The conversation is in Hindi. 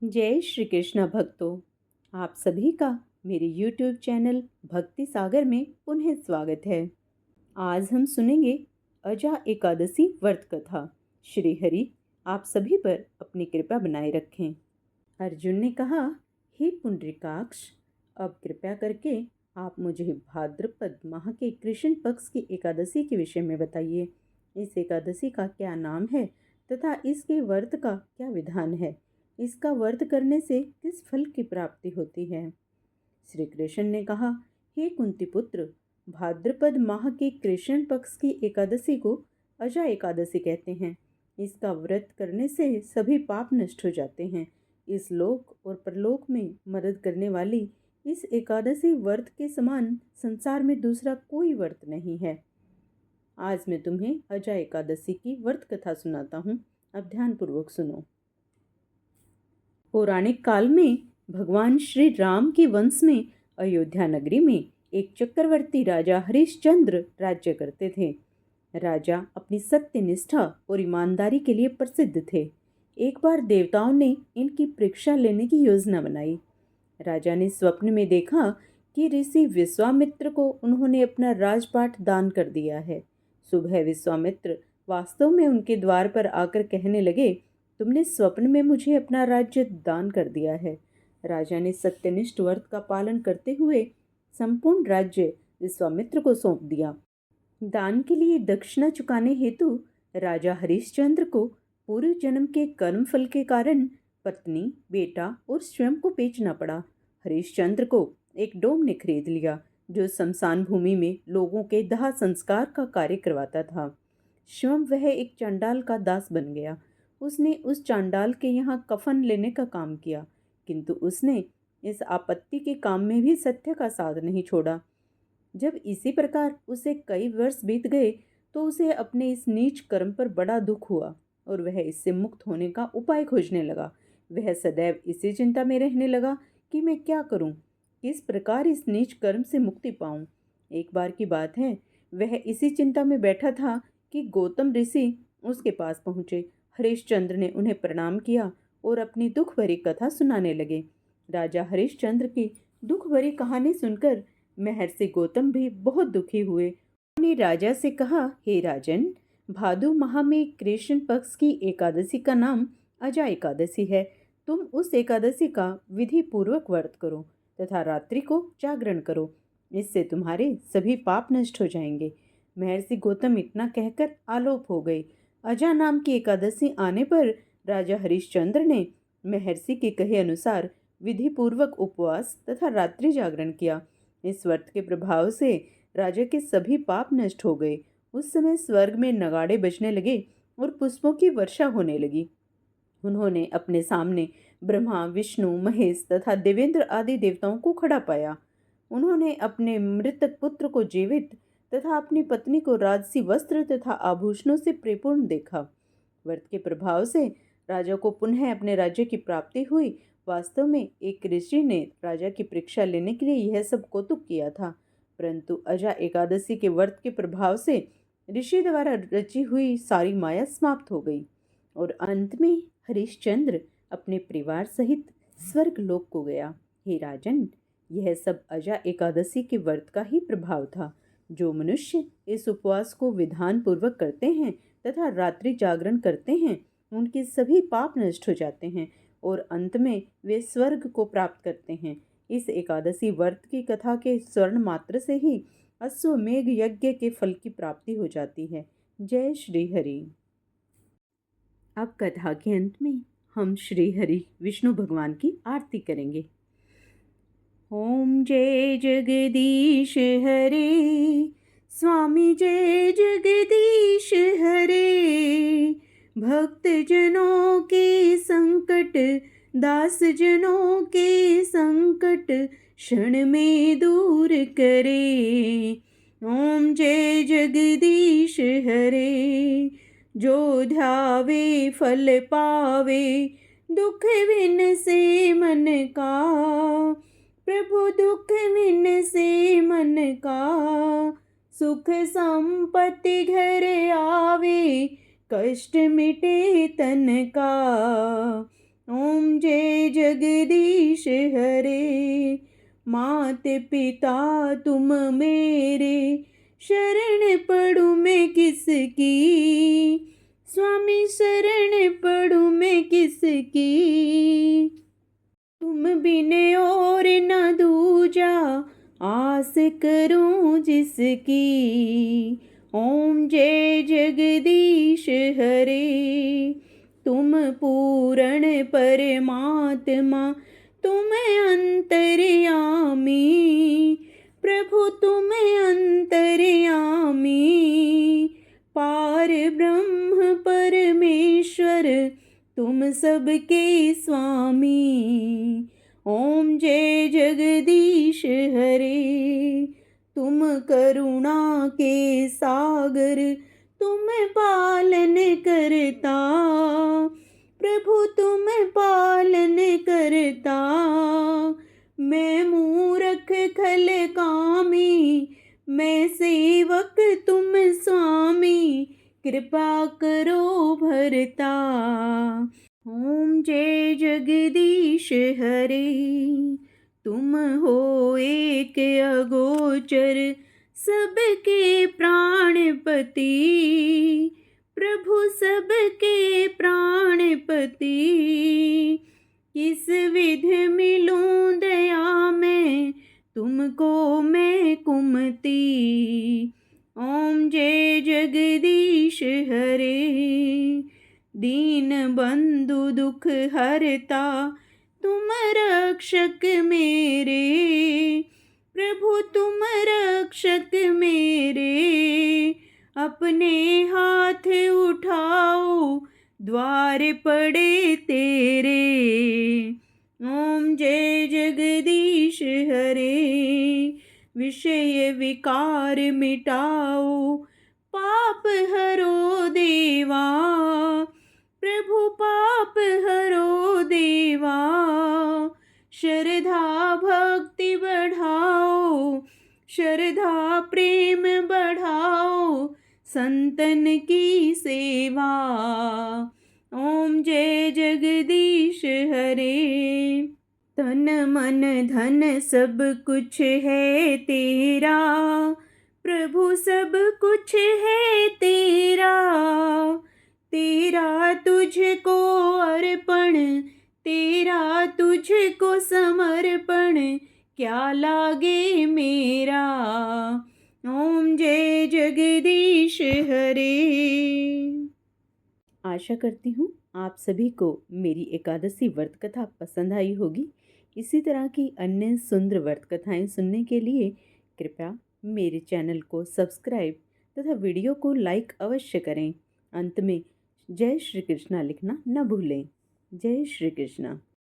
जय श्री कृष्ण भक्तों। आप सभी का मेरे YouTube चैनल भक्ति सागर में पुनः स्वागत है। आज हम सुनेंगे अजा एकादशी व्रत कथा। श्री हरि आप सभी पर अपनी कृपा बनाए रखें। अर्जुन ने कहा, हे पुंडरीकाक्ष, अब कृपा करके आप मुझे भाद्रपद माह के कृष्ण पक्ष की एकादशी के विषय में बताइए। इस एकादशी का क्या नाम है तथा इसके व्रत का क्या विधान है। इसका व्रत करने से किस फल की प्राप्ति होती है। श्री कृष्ण ने कहा, हे कुंती पुत्र, भाद्रपद माह के कृष्ण पक्ष की एकादशी को अजा एकादशी कहते हैं। इसका व्रत करने से सभी पाप नष्ट हो जाते हैं। इस लोक और परलोक में मदद करने वाली इस एकादशी व्रत के समान संसार में दूसरा कोई व्रत नहीं है। आज मैं तुम्हें अजा एकादशी की व्रत कथा सुनाता हूँ। अब ध्यानपूर्वक सुनो। पौराणिक काल में भगवान श्री राम के वंश में अयोध्या नगरी में एक चक्रवर्ती राजा हरिश्चंद्र राज्य करते थे। राजा अपनी सत्यनिष्ठा और ईमानदारी के लिए प्रसिद्ध थे। एक बार देवताओं ने इनकी परीक्षा लेने की योजना बनाई। राजा ने स्वप्न में देखा कि ऋषि विश्वामित्र को उन्होंने अपना राजपाट दान कर दिया है। सुबह विश्वामित्र वास्तव में उनके द्वार पर आकर कहने लगे, तुमने स्वप्न में मुझे अपना राज्य दान कर दिया है। राजा ने सत्यनिष्ठ व्रत का पालन करते हुए संपूर्ण राज्य विश्वामित्र को सौंप दिया। दान के लिए दक्षिणा चुकाने हेतु राजा हरिश्चंद्र को पूर्व जन्म के कर्म फल के कारण पत्नी, बेटा और स्वयं को बेचना पड़ा। हरिश्चंद्र को एक डोम ने खरीद लिया जो शमशान भूमि में लोगों के दाह संस्कार का कार्य करवाता था। स्वयं वह एक चांडाल का दास बन गया। उसने उस चांडाल के यहाँ कफन लेने का काम किया, किंतु उसने इस आपत्ति के काम में भी सत्य का साथ नहीं छोड़ा। जब इसी प्रकार उसे कई वर्ष बीत गए तो उसे अपने इस नीच कर्म पर बड़ा दुख हुआ और वह इससे मुक्त होने का उपाय खोजने लगा। वह सदैव इसी चिंता में रहने लगा कि मैं क्या करूं, किस प्रकार इस नीच कर्म से मुक्ति पाऊं। एक बार की बात है, वह इसी चिंता में बैठा था कि गौतम ऋषि उसके पास पहुंचे। हरिश्चंद्र ने उन्हें प्रणाम किया और अपनी दुख भरी कथा सुनाने लगे। राजा हरिश्चंद्र की दुख भरी कहानी सुनकर महर्षि गौतम भी बहुत दुखी हुए। उन्होंने राजा से कहा, हे राजन, भादु माह में कृष्ण पक्ष की एकादशी का नाम अजा एकादशी है। तुम उस एकादशी का विधि पूर्वक व्रत करो तथा रात्रि को जागरण करो। इससे तुम्हारे सभी पाप नष्ट हो जाएंगे। महर्षि गौतम इतना कहकर आलोप हो गए। अजा नाम की एकादशी आने पर राजा हरिश्चंद्र ने महर्षि के कहे अनुसार विधि पूर्वक उपवास तथा रात्रि जागरण किया। इस व्रत के प्रभाव से राजा के सभी पाप नष्ट हो गए। उस समय स्वर्ग में नगाड़े बजने लगे और पुष्पों की वर्षा होने लगी। उन्होंने अपने सामने ब्रह्मा, विष्णु, महेश तथा देवेंद्र आदि देवताओं को खड़ा पाया। उन्होंने अपने मृतक पुत्र को जीवित तथा अपनी पत्नी को राजसी वस्त्र तथा आभूषणों से परिपूर्ण देखा। व्रत के प्रभाव से राजा को पुनः अपने राज्य की प्राप्ति हुई। वास्तव में एक ऋषि ने राजा की परीक्षा लेने के लिए यह सब कौतुक किया था, परंतु अजा एकादशी के व्रत के प्रभाव से ऋषि द्वारा रची हुई सारी माया समाप्त हो गई और अंत में हरिश्चंद्र अपने परिवार सहित स्वर्ग लोक को गया। हे राजन, यह सब अजा एकादशी के व्रत का ही प्रभाव था। जो मनुष्य इस उपवास को विधान पूर्वक करते हैं तथा रात्रि जागरण करते हैं, उनके सभी पाप नष्ट हो जाते हैं और अंत में वे स्वर्ग को प्राप्त करते हैं। इस एकादशी व्रत की कथा के स्वर्ण मात्र से ही अश्वमेघ यज्ञ के फल की प्राप्ति हो जाती है। जय श्री हरि। अब कथा के अंत में हम श्री हरि विष्णु भगवान की आरती करेंगे। ओम जय जगदीश हरे, स्वामी जय जगदीश हरे। भक्त जनों के संकट, दास जनों के संकट क्षण में दूर करे। ओम जय जगदीश हरे। जो ध्यावे फल पावे, दुख विन से मन का। प्रभु दुख विन से मन का, सुख संपत्ति घर आवे, कष्ट मिटे तन का। ओम जय जगदीश हरे। मात पिता तुम मेरे, शरण पढ़ूँ मैं किसकी, स्वामी शरण पढ़ूँ मैं किसकी। तुम बिन और न दूजा, आस करूं जिसकी। ओम जय जगदीश हरे। तुम पूर्ण परमात्मा, तुम अंतर्यामी, प्रभु तुम अंतर्यामी। पार ब्रह्म परमेश्वर, तुम सबके स्वामी। ओम जय जगदीश हरे। तुम करुणा के सागर, तुम पालन करता, प्रभु तुम पालन करता। मैं मूरख खल कामी, मैं सेवक तुम स्वामी, कृपा करो भरता। ओम जय जगदीश हरे। तुम हो एक अगोचर, सबके प्राणपति, प्रभु सबके प्राणपति। किस विध मिलूं दया में, तुमको मैं कुमति। ओम जय जगदीश हरे। दीन बंधु दुख हरता, तुम रक्षक मेरे, प्रभु तुम रक्षक मेरे। अपने हाथ उठाओ, द्वार पड़े तेरे। ओम जय जगदीश हरे। विषय विकार मिटाओ, पाप हरो देवा, प्रभु पाप हरो देवा। श्रद्धा भक्ति बढ़ाओ, श्रद्धा प्रेम बढ़ाओ, संतन की सेवा। ओम जय जगदीश हरे। तन मन धन सब कुछ है तेरा, प्रभु सब कुछ है तेरा। तेरा तुझको अर्पण, तेरा तुझको समर्पण, क्या लागे मेरा। ओम जय जगदीश हरे। आशा करती हूँ आप सभी को मेरी एकादशी व्रत कथा पसंद आई होगी। इसी तरह की अन्य सुंदर व्रत कथाएं सुनने के लिए कृपया मेरे चैनल को सब्सक्राइब तथा वीडियो को लाइक अवश्य करें। अंत में जय श्री कृष्णा लिखना न भूलें। जय श्री कृष्णा।